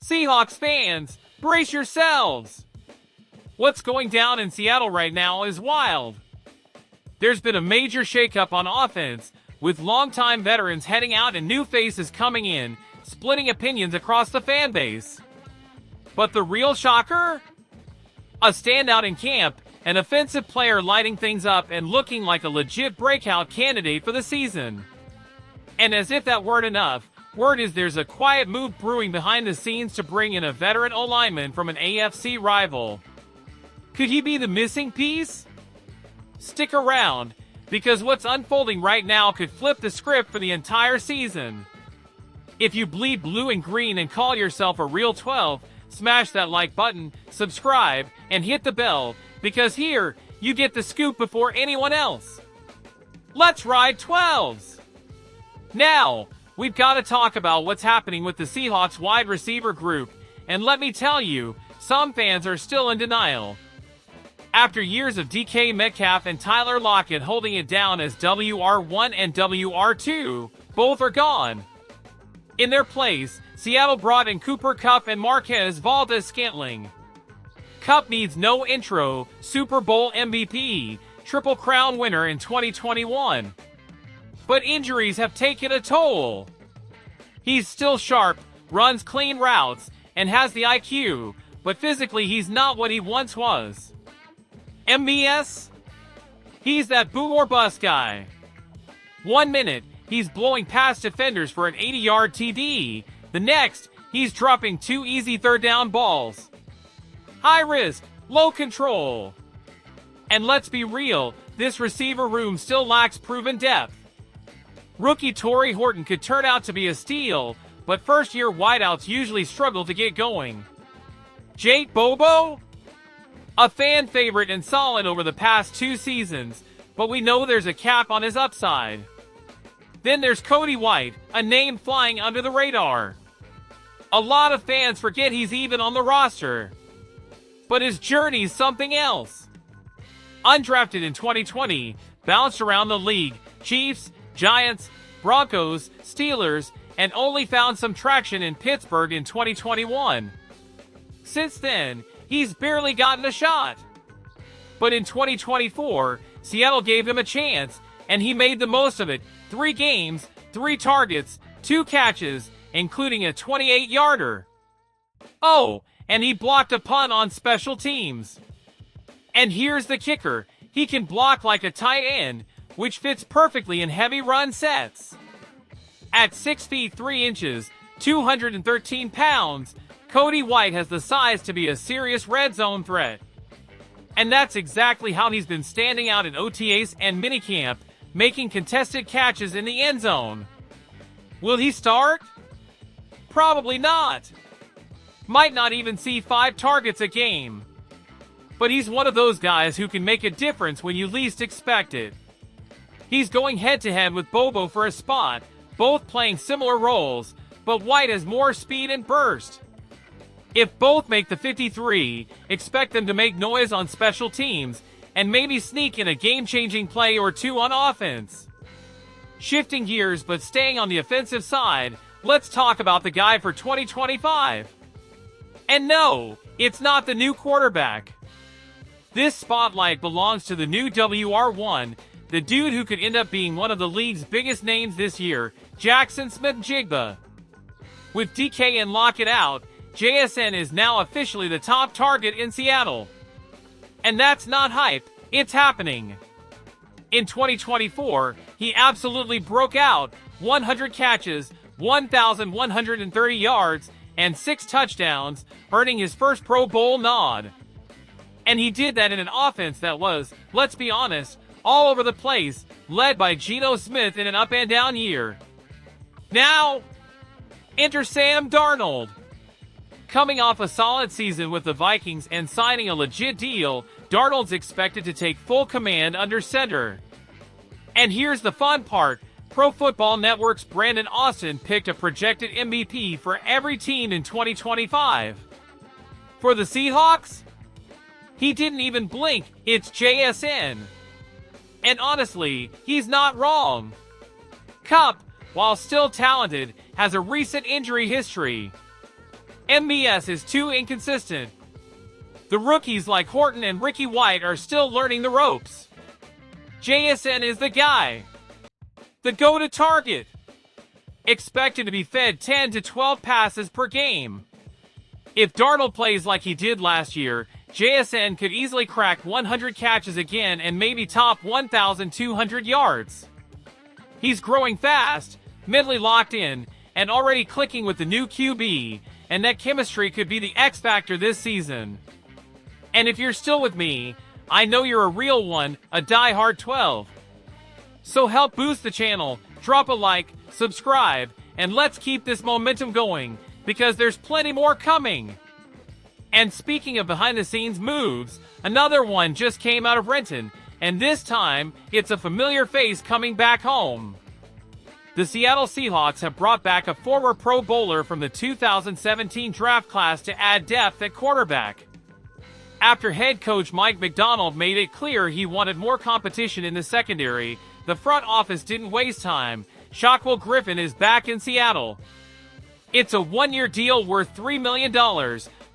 Seahawks fans, brace yourselves! What's going down in Seattle right now is wild. There's been a major shakeup on offense, with longtime veterans heading out and new faces coming in, splitting opinions across the fan base. But the real shocker? A standout in camp, an offensive player lighting things up and looking like a legit breakout candidate for the season. And as if that weren't enough, word is there's a quiet move brewing behind the scenes to bring in a veteran O-lineman from an AFC rival. Could he be the missing piece? Stick around, because what's unfolding right now could flip the script for the entire season. If you bleed blue and green and call yourself a real 12, smash that like button, subscribe, and hit the bell, because here, you get the scoop before anyone else. Let's ride 12s! Now, we've got to talk about what's happening with the Seahawks wide receiver group, and let me tell you, some fans are still in denial. After years of DK Metcalf and Tyler Lockett holding it down as WR1 and WR2, both are gone. In their place, Seattle brought in Cooper Kupp and Marquez Valdes-Scantling. Kupp needs no intro, Super Bowl MVP, Triple Crown winner in 2021. But injuries have taken a toll. He's still sharp, runs clean routes, and has the IQ, but physically he's not what he once was. MVS? He's that boom or bust guy. 1 minute, he's blowing past defenders for an 80-yard TD. The next, he's dropping 2 easy third down balls. High risk, low control. And let's be real, this receiver room still lacks proven depth. Rookie Torrey Horton could turn out to be a steal, but first-year wideouts usually struggle to get going. Jake Bobo? A fan favorite and solid over the past 2 seasons, but we know there's a cap on his upside. Then there's Cody White, a name flying under the radar. A lot of fans forget he's even on the roster. But his journey's something else. Undrafted in 2020, bounced around the league, Chiefs, Giants, Broncos, Steelers, and only found some traction in Pittsburgh in 2021. Since then, he's barely gotten a shot. But in 2024, Seattle gave him a chance, and he made the most of it. 3 games, 3 targets, 2 catches, including a 28-yarder. Oh, and he blocked a punt on special teams. And here's the kicker, he can block like a tight end, which fits perfectly in heavy run sets. At 6 feet 3 inches, 213 pounds, Cody White has the size to be a serious red zone threat. And that's exactly how he's been standing out in OTAs and minicamp, making contested catches in the end zone. Will he start? Probably not. Might not even see 5 targets a game. But he's one of those guys who can make a difference when you least expect it. He's going head-to-head with Bobo for a spot, both playing similar roles, but White has more speed and burst. If both make the 53, expect them to make noise on special teams, and maybe sneak in a game-changing play or 2 on offense. Shifting gears but staying on the offensive side, let's talk about the guy for 2025. And no, it's not the new quarterback. This spotlight belongs to the new WR1, the dude who could end up being one of the league's biggest names this year, Jackson Smith-Njigba. With DK and Lockett out, JSN is now officially the top target in Seattle. And that's not hype, it's happening. In 2024, he absolutely broke out, 100 catches, 1,130 yards, and 6 touchdowns, earning his first Pro Bowl nod. And he did that in an offense that was, let's be honest, all over the place, led by Geno Smith in an up-and-down year. Now, enter Sam Darnold. Coming off a solid season with the Vikings and signing a legit deal, Darnold's expected to take full command under center. And here's the fun part, Pro Football Network's Brandon Austin picked a projected MVP for every team in 2025. For the Seahawks? He didn't even blink, it's JSN. And honestly, he's not wrong. Kupp, while still talented, has a recent injury history. MBS is too inconsistent. The rookies like Horton and Ricky White are still learning the ropes. JSN is the guy. The go-to target. Expected to be fed 10 to 12 passes per game. If Darnold plays like he did last year, JSN could easily crack 100 catches again and maybe top 1,200 yards. He's growing fast, mentally locked in, and already clicking with the new QB, and that chemistry could be the X factor this season. And if you're still with me, I know you're a real one, a die-hard 12. So help boost the channel, drop a like, subscribe, and let's keep this momentum going, because there's plenty more coming. And speaking of behind-the-scenes moves, another one just came out of Renton, and this time, it's a familiar face coming back home. The Seattle Seahawks have brought back a former Pro Bowler from the 2017 draft class to add depth at quarterback. After head coach Mike Macdonald made it clear he wanted more competition in the secondary, the front office didn't waste time. Shaquille Griffin is back in Seattle. It's a one-year deal worth $3 million,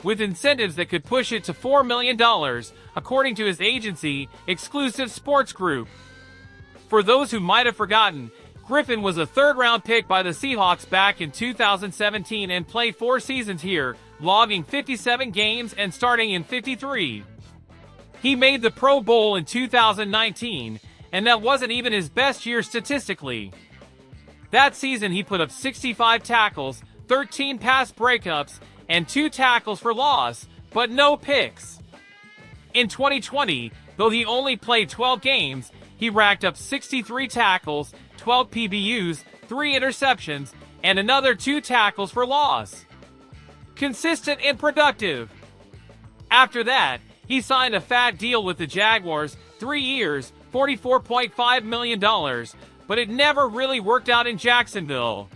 with incentives that could push it to $4 million, according to his agency, Exclusive Sports Group. For those who might have forgotten, Griffin was a third-round pick by the Seahawks back in 2017 and played 4 seasons here, logging 57 games and starting in 53. He made the Pro Bowl in 2019, and that wasn't even his best year statistically. That season he put up 65 tackles, 13 pass breakups, and 2 tackles for loss, but no picks. In 2020, though he only played 12 games, he racked up 63 tackles, 12 PBUs, 3 interceptions, and another 2 tackles for loss. Consistent and productive. After that, he signed a fat deal with the Jaguars, 3 years, $44.5 million, but it never really worked out in Jacksonville.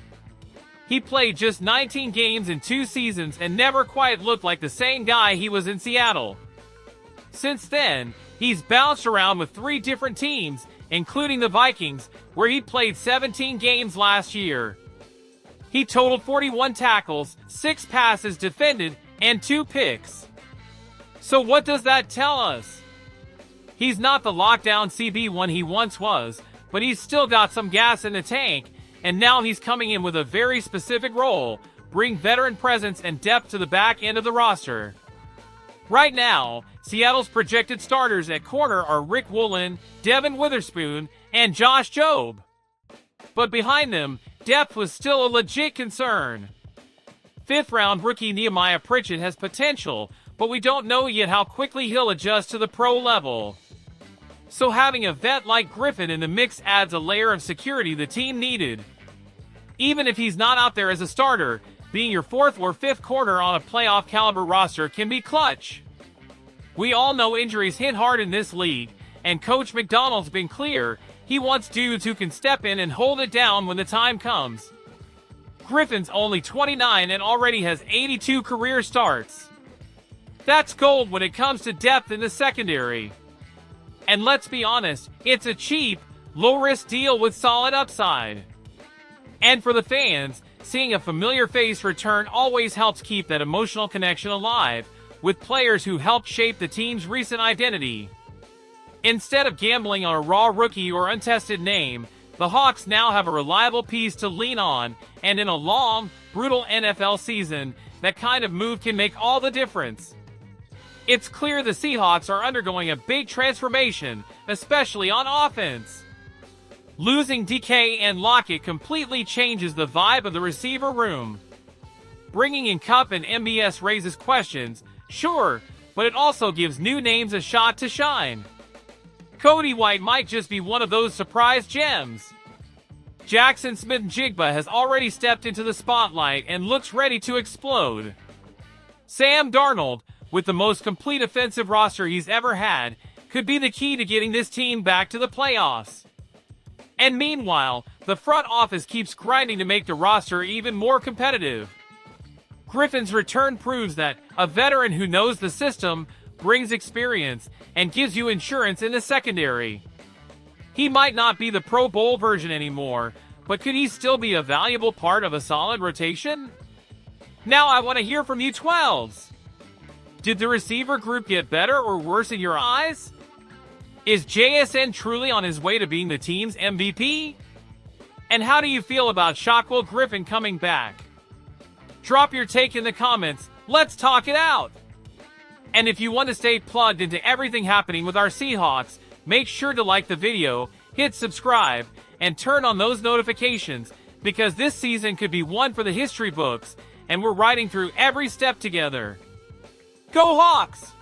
He played just 19 games in 2 seasons and never quite looked like the same guy he was in Seattle. Since then, he's bounced around with 3 different teams, including the Vikings, where he played 17 games last year. He totaled 41 tackles, 6 passes defended, and 2 picks. So what does that tell us? He's not the lockdown CB1 he once was, but he's still got some gas in the tank, and now he's coming in with a very specific role, bring veteran presence and depth to the back end of the roster. Right now, Seattle's projected starters at corner are Rick Woolen, Devin Witherspoon, and Josh Jobe. But behind them, depth was still a legit concern. 5th-round rookie Nehemiah Pritchett has potential, but we don't know yet how quickly he'll adjust to the pro level. So having a vet like Griffin in the mix adds a layer of security the team needed. Even if he's not out there as a starter, being your 4th or 5th corner on a playoff caliber roster can be clutch. We all know injuries hit hard in this league, and Coach McDonald's been clear, he wants dudes who can step in and hold it down when the time comes. Griffin's only 29 and already has 82 career starts. That's gold when it comes to depth in the secondary. And let's be honest, it's a cheap, low-risk deal with solid upside. And for the fans, seeing a familiar face return always helps keep that emotional connection alive, with players who helped shape the team's recent identity. Instead of gambling on a raw rookie or untested name, the Hawks now have a reliable piece to lean on, and in a long, brutal NFL season, that kind of move can make all the difference. It's clear the Seahawks are undergoing a big transformation, especially on offense. Losing DK and Lockett completely changes the vibe of the receiver room. Bringing in Kupp and MBS raises questions, sure, but it also gives new names a shot to shine. Cody White might just be one of those surprise gems. Jackson Smith-Njigba has already stepped into the spotlight and looks ready to explode. Sam Darnold, with the most complete offensive roster he's ever had, could be the key to getting this team back to the playoffs. And meanwhile, the front office keeps grinding to make the roster even more competitive. Griffin's return proves that a veteran who knows the system, brings experience, and gives you insurance in the secondary. He might not be the Pro Bowl version anymore, but could he still be a valuable part of a solid rotation? Now I want to hear from you 12s. Did the receiver group get better or worse in your eyes? Is JSN truly on his way to being the team's MVP? And how do you feel about Shockwell Griffin coming back? Drop your take in the comments. Let's talk it out. And if you want to stay plugged into everything happening with our Seahawks, make sure to like the video, hit subscribe, and turn on those notifications, because this season could be one for the history books, and we're riding through every step together. Go Hawks!